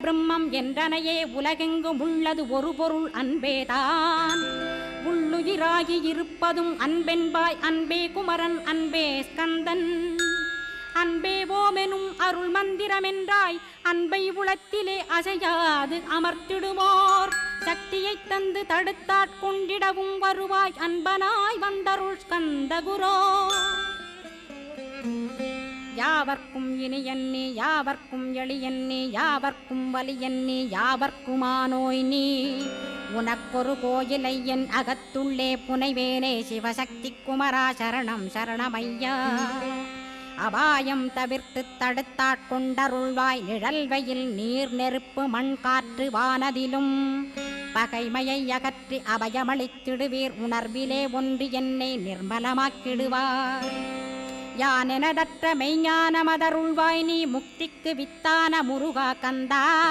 பிரம்மம் என்றனையே உலகெங்கும் உள்ளது ஒரு பொருள் அன்பேதான். உள்ளுயிராகி இருப்பதும் அன்பென்பாய் அன்பே குமரன் அன்பே ஸ்கந்தன். அன்பே ஓமெனும் அருள் மந்திரமென்றாய் அன்பை உளத்திலே அசையாது அமர்த்திடுமோர் சக்தியைத் தந்து தடுத்தாட்கொண்டிடவும் வருவாய் அன்பனாய் வந்தருள் ஸ்கந்தகுரோ. யாவர்க்கும் இனியன்னி யாவர்க்கும் எளியன்னி யாவர்க்கும் வலியன்னி யாவர்க்குமானோய் நீ. உனக்கொரு கோயிலை என் அகத்துள்ளே புனைவேனே சிவசக்தி குமரா சரணம் சரணமையா. அபாயம் தவிர்த்து தடுத்தாட்கொண்டருள்வாய் நிழல் வெயில் நீர் நெருப்பு மண் காற்று வானதிலும். பகைமையை அகற்றி அபயமளித்திடுவீர் உணர்விலே ஒன்று என்னை நிர்மலமாக்கிடுவார். யானெனதற்ற மெய்ஞானமதருள்வாய் நீ முக்திக்கு வித்தான முருகா கந்தா.